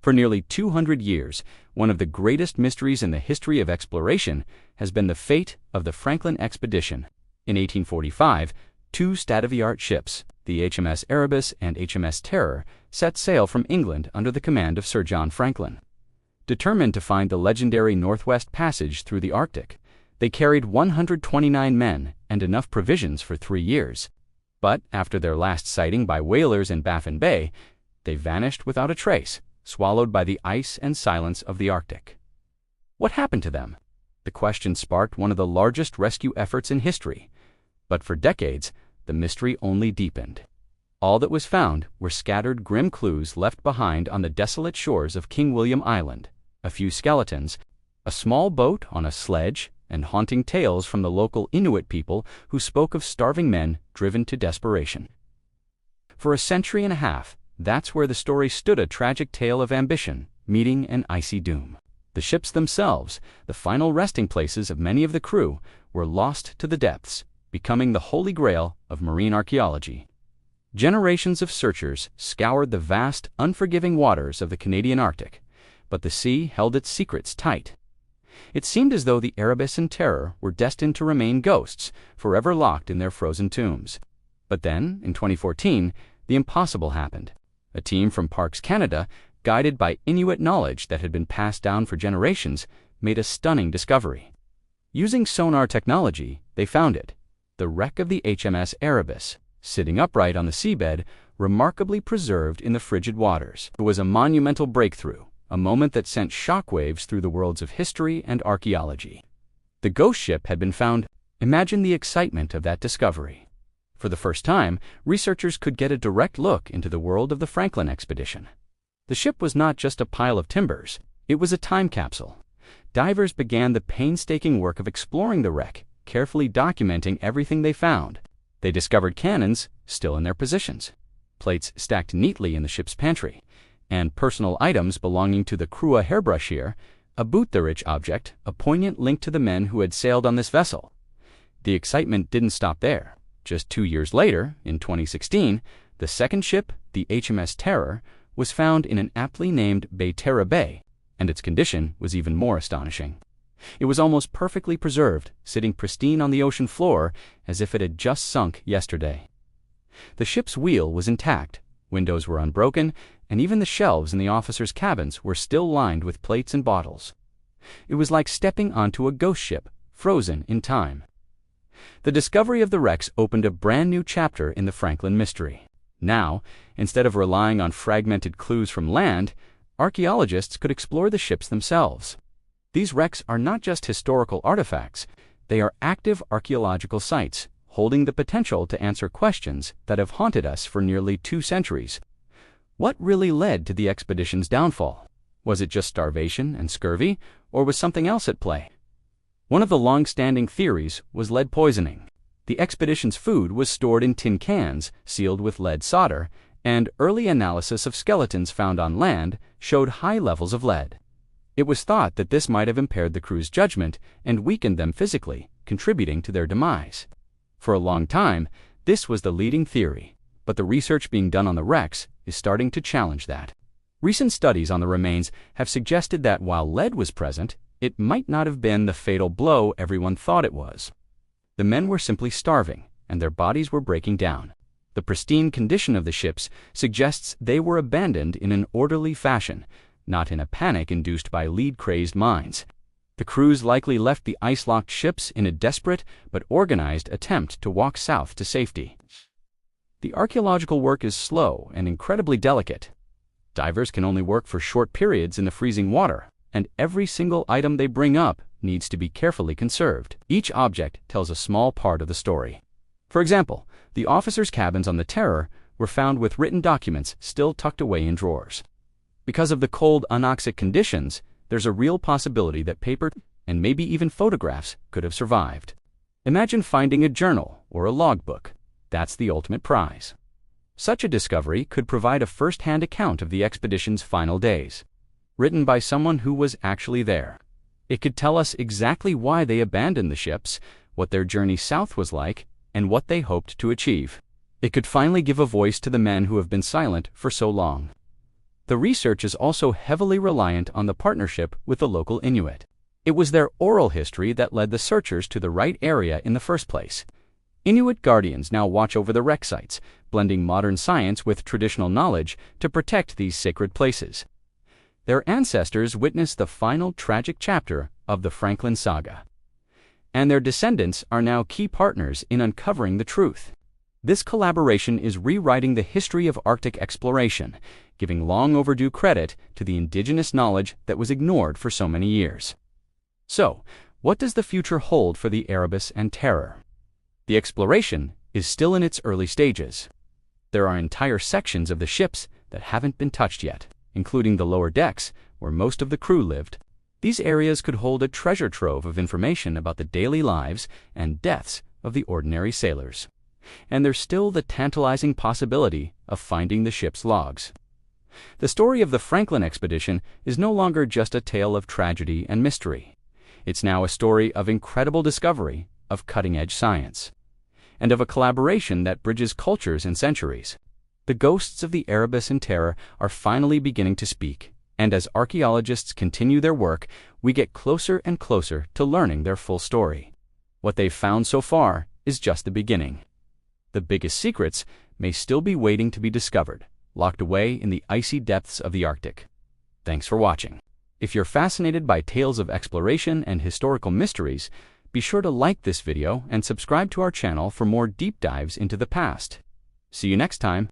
For nearly 200 years, one of the greatest mysteries in the history of exploration has been the fate of the Franklin expedition. In 1845, two state-of-the-art ships, the HMS Erebus and HMS Terror, set sail from England under the command of Sir John Franklin. Determined to find the legendary Northwest Passage through the Arctic, they carried 129 men and enough provisions for 3 years. But after their last sighting by whalers in Baffin Bay, they vanished without a trace, swallowed by the ice and silence of the Arctic. What happened to them? The question sparked one of the largest rescue efforts in history. But for decades, the mystery only deepened. All that was found were scattered grim clues left behind on the desolate shores of King William Island, a few skeletons, a small boat on a sledge, and haunting tales from the local Inuit people who spoke of starving men driven to desperation. For a century and a half, that's where the story stood, a tragic tale of ambition meeting an icy doom. The ships themselves, the final resting places of many of the crew, were lost to the depths, becoming the holy grail of marine archaeology. Generations of searchers scoured the vast, unforgiving waters of the Canadian Arctic, but the sea held its secrets tight. It seemed as though the Erebus and Terror were destined to remain ghosts, forever locked in their frozen tombs. But then, in 2014, the impossible happened. A team from Parks Canada, guided by Inuit knowledge that had been passed down for generations, made a stunning discovery. Using sonar technology, they found it, the wreck of the HMS Erebus, sitting upright on the seabed, remarkably preserved in the frigid waters. It was a monumental breakthrough, a moment that sent shockwaves through the worlds of history and archaeology. The ghost ship had been found. Imagine the excitement of that discovery. For the first time, researchers could get a direct look into the world of the Franklin expedition. The ship was not just a pile of timbers, it was a time capsule. Divers began the painstaking work of exploring the wreck, carefully documenting everything they found. They discovered cannons still in their positions, plates stacked neatly in the ship's pantry, and personal items belonging to the crew, a hairbrush here, a boot-the-rich object, a poignant link to the men who had sailed on this vessel. The excitement didn't stop there. Just 2 years later, in 2016, the second ship, the HMS Terror, was found in an aptly named Terror Bay, and its condition was even more astonishing. It was almost perfectly preserved, sitting pristine on the ocean floor as if it had just sunk yesterday. The ship's wheel was intact, windows were unbroken, and even the shelves in the officers' cabins were still lined with plates and bottles. It was like stepping onto a ghost ship, frozen in time. The discovery of the wrecks opened a brand new chapter in the Franklin mystery. Now, instead of relying on fragmented clues from land, archaeologists could explore the ships themselves. These wrecks are not just historical artifacts, they are active archaeological sites, holding the potential to answer questions that have haunted us for nearly 2 centuries. What really led to the expedition's downfall? Was it just starvation and scurvy, or was something else at play? One of the long-standing theories was lead poisoning. The expedition's food was stored in tin cans, sealed with lead solder, and early analysis of skeletons found on land showed high levels of lead. It was thought that this might have impaired the crew's judgment and weakened them physically, contributing to their demise. For a long time, this was the leading theory, but the research being done on the wrecks is starting to challenge that. Recent studies on the remains have suggested that while lead was present, it might not have been the fatal blow everyone thought it was. The men were simply starving, and their bodies were breaking down. The pristine condition of the ships suggests they were abandoned in an orderly fashion, not in a panic induced by lead-crazed minds. The crews likely left the ice-locked ships in a desperate but organized attempt to walk south to safety. The archaeological work is slow and incredibly delicate. Divers can only work for short periods in the freezing water, and every single item they bring up needs to be carefully conserved. Each object tells a small part of the story. For example, the officers' cabins on the Terror were found with written documents still tucked away in drawers. Because of the cold, anoxic conditions, there's a real possibility that paper and maybe even photographs could have survived. Imagine finding a journal or a logbook. That's the ultimate prize. Such a discovery could provide a first-hand account of the expedition's final days, written by someone who was actually there. It could tell us exactly why they abandoned the ships, what their journey south was like, and what they hoped to achieve. It could finally give a voice to the men who have been silent for so long. The research is also heavily reliant on the partnership with the local Inuit. It was their oral history that led the searchers to the right area in the first place. Inuit guardians now watch over the wreck sites, blending modern science with traditional knowledge to protect these sacred places. Their ancestors witnessed the final tragic chapter of the Franklin saga, and their descendants are now key partners in uncovering the truth. This collaboration is rewriting the history of Arctic exploration, giving long overdue credit to the indigenous knowledge that was ignored for so many years. So, what does the future hold for the Erebus and Terror? The exploration is still in its early stages. There are entire sections of the ships that haven't been touched yet, including the lower decks, where most of the crew lived. These areas could hold a treasure trove of information about the daily lives and deaths of the ordinary sailors. And there's still the tantalizing possibility of finding the ship's logs. The story of the Franklin expedition is no longer just a tale of tragedy and mystery. It's now a story of incredible discovery, of cutting-edge science, and of a collaboration that bridges cultures and centuries. The ghosts of the Erebus and Terror are finally beginning to speak, and as archaeologists continue their work, we get closer and closer to learning their full story. What they've found so far is just the beginning. The biggest secrets may still be waiting to be discovered, locked away in the icy depths of the Arctic. Thanks for watching. If you're fascinated by tales of exploration and historical mysteries, be sure to like this video and subscribe to our channel for more deep dives into the past. See you next time.